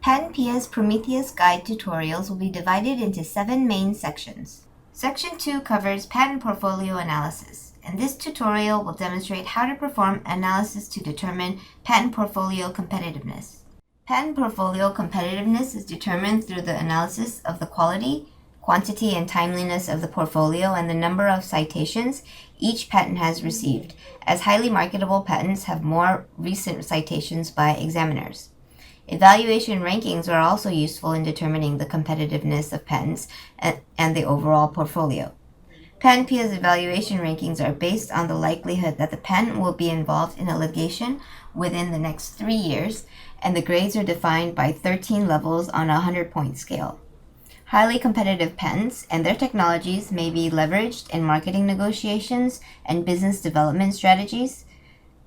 PatentPia's Prometheus guide tutorials will be divided into 7 main sections. Section 2 covers patent portfolio analysis, and this tutorial will demonstrate how to perform analysis to determine patent portfolio competitiveness. Patent portfolio competitiveness is determined through the analysis of the quality, quantity, and timeliness of the portfolio and the number of citations each patent has received, as highly marketable patents have more recent citations by examiners. Evaluation rankings are also useful in determining the competitiveness of patents and the overall portfolio. PatentPia's evaluation rankings are based on the likelihood that the patent will be involved in a litigation within the next 3 years, and the grades are defined by 13 levels on a 100-point scale. Highly competitive patents and their technologies may be leveraged in marketing negotiations and business development strategies.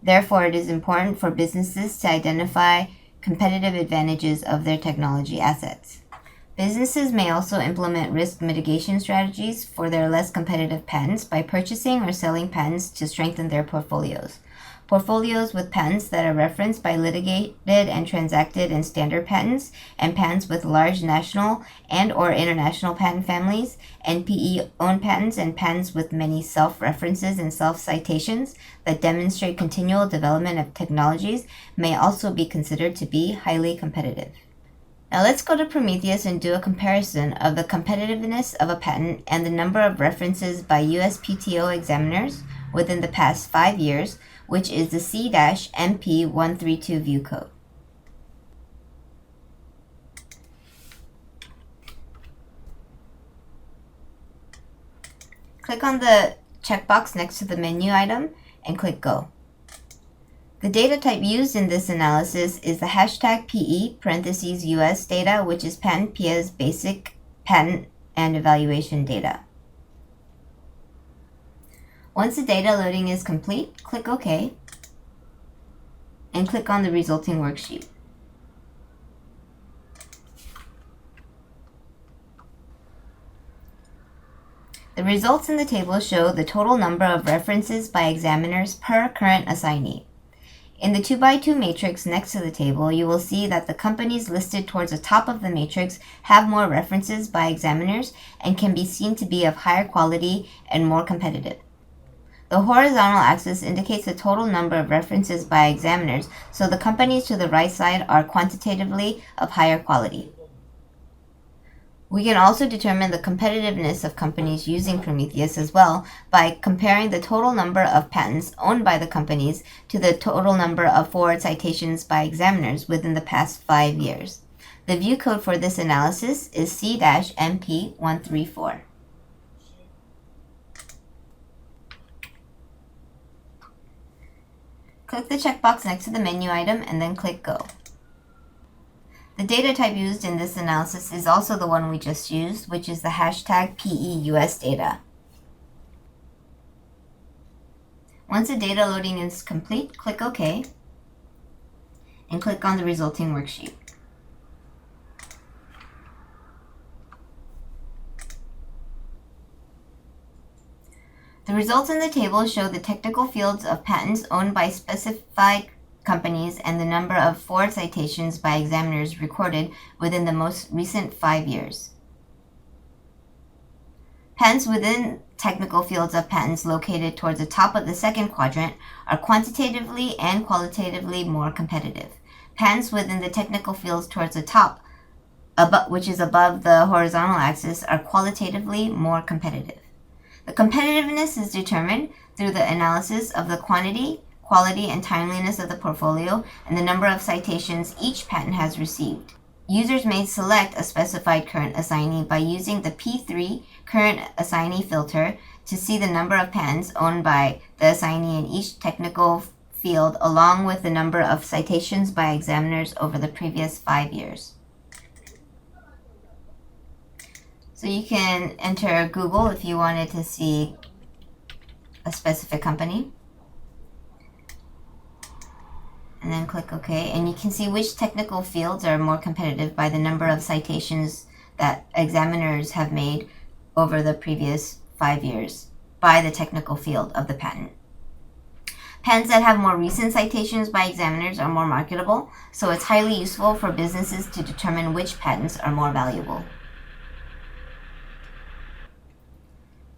Therefore, it is important for businesses to identify competitive advantages of their technology assets. Businesses may also implement risk mitigation strategies for their less competitive patents by purchasing or selling patents to strengthen their portfolios. Portfolios with patents that are referenced by litigated and transacted and standard patents, and patents with large national and/or international patent families, NPE-owned patents, and patents with many self-references and self-citations that demonstrate continual development of technologies may also be considered to be highly competitive. Now let's go to Prometheus and do a comparison of the competitiveness of a patent and the number of references by USPTO examiners within the past 5 years, which is the C-MP132 view code. Click on the checkbox next to the menu item and click Go. The data type used in this analysis is the #PE (US) data, which is PatentPia's basic patent and evaluation data. Once the data loading is complete, click OK and click on the resulting worksheet. The results in the table show the total number of references by examiners per current assignee. In the 2x2 matrix next to the table, you will see that the companies listed towards the top of the matrix have more references by examiners and can be seen to be of higher quality and more competitive. The horizontal axis indicates the total number of references by examiners, so the companies to the right side are quantitatively of higher quality. We can also determine the competitiveness of companies using Prometheus as well by comparing the total number of patents owned by the companies to the total number of forward citations by examiners within the past 5 years. The view code for this analysis is C-MP134. Click the checkbox next to the menu item and then click Go. The data type used in this analysis is also the one we just used, which is the #PE US data. Once the data loading is complete, click OK and click on the resulting worksheet. The results in the table show the technical fields of patents owned by specified companies and the number of forward citations by examiners recorded within the most recent 5 years. Patents within technical fields of patents located towards the top of the second quadrant are quantitatively and qualitatively more competitive. Patents within the technical fields towards the top, which is above the horizontal axis, are qualitatively more competitive. The competitiveness is determined through the analysis of the quantity, quality, and timeliness of the portfolio and the number of citations each patent has received. Users may select a specified current assignee by using the P3 current assignee filter to see the number of patents owned by the assignee in each technical field, along with the number of citations by examiners over the previous 5 years. So you can enter Google if you wanted to see a specific company. And then click OK, and you can see which technical fields are more competitive by the number of citations that examiners have made over the previous 5 years by the technical field of the patent. Patents that have more recent citations by examiners are more marketable, so it's highly useful for businesses to determine which patents are more valuable.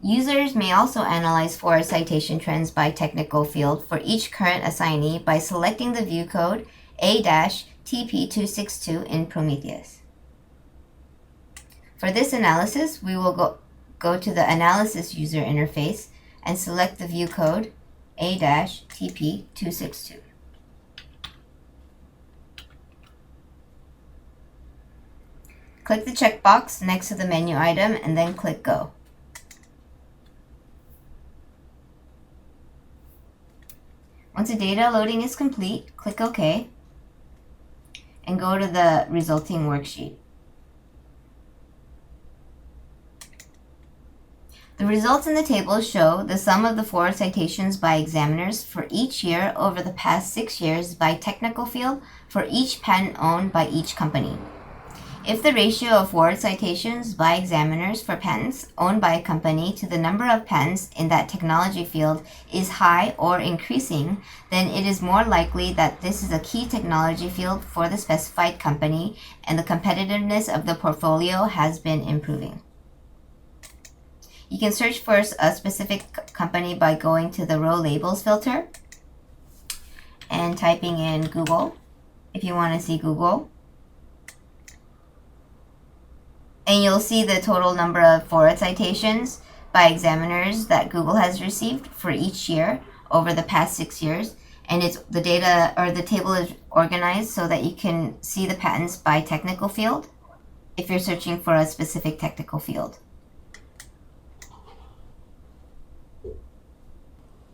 Users may also analyze forward citation trends by technical field for each current assignee by selecting the view code A-TP262 in Prometheus. For this analysis, we will go to the Analysis user interface and select the view code A-TP262. Click the checkbox next to the menu item and then click Go. Once the data loading is complete, click OK and go to the resulting worksheet. The results in the table show the sum of the forward citations by examiners for each year over the past 6 years by technical field for each patent owned by each company. If the ratio of forward citations by examiners for patents owned by a company to the number of patents in that technology field is high or increasing, then it is more likely that this is a key technology field for the specified company and the competitiveness of the portfolio has been improving. You can search for a specific company by going to the row labels filter and typing in Google if you want to see Google. And you'll see the total number of forward citations by examiners that Google has received for each year over the past 6 years. And the data or the table is organized so that you can see the patents by technical field if you're searching for a specific technical field.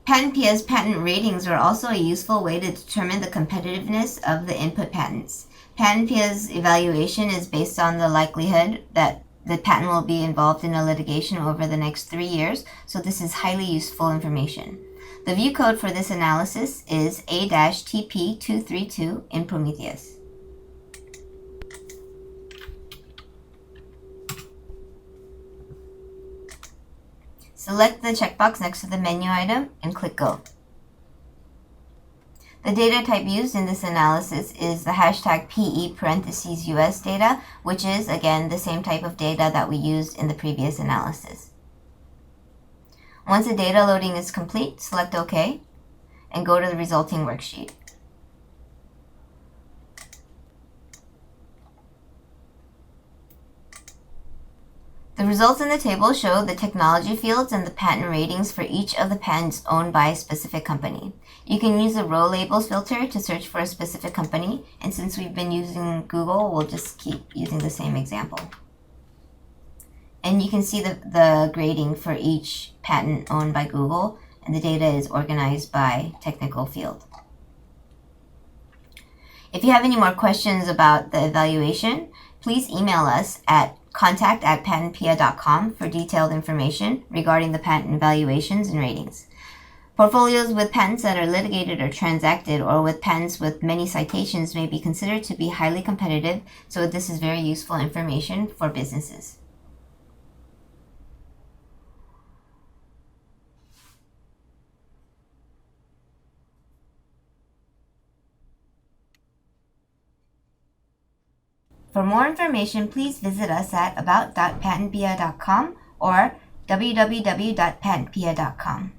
PatentPia's patent ratings are also a useful way to determine the competitiveness of the input patents. PatentPia's evaluation is based on the likelihood that the patent will be involved in a litigation over the next 3 years, so this is highly useful information. The view code for this analysis is A-TP232 in Prometheus. Select the checkbox next to the menu item and click Go. The data type used in this analysis is the hashtag PE(US) data, which is, again, the same type of data that we used in the previous analysis. Once the data loading is complete, select OK and go to the resulting worksheet. The results in the table show the technology fields and the patent ratings for each of the patents owned by a specific company. You can use the row labels filter to search for a specific company, and since we've been using Google, we'll just keep using the same example. And you can see the grading for each patent owned by Google, and the data is organized by technical field. If you have any more questions about the evaluation, please email us at contact@patentpia.com for detailed information regarding the patent evaluations and ratings. Portfolios with patents that are litigated or transacted or with patents with many citations may be considered to be highly competitive, so this is very useful information for businesses. For more information, please visit us at about.patentpia.com or www.patentpia.com.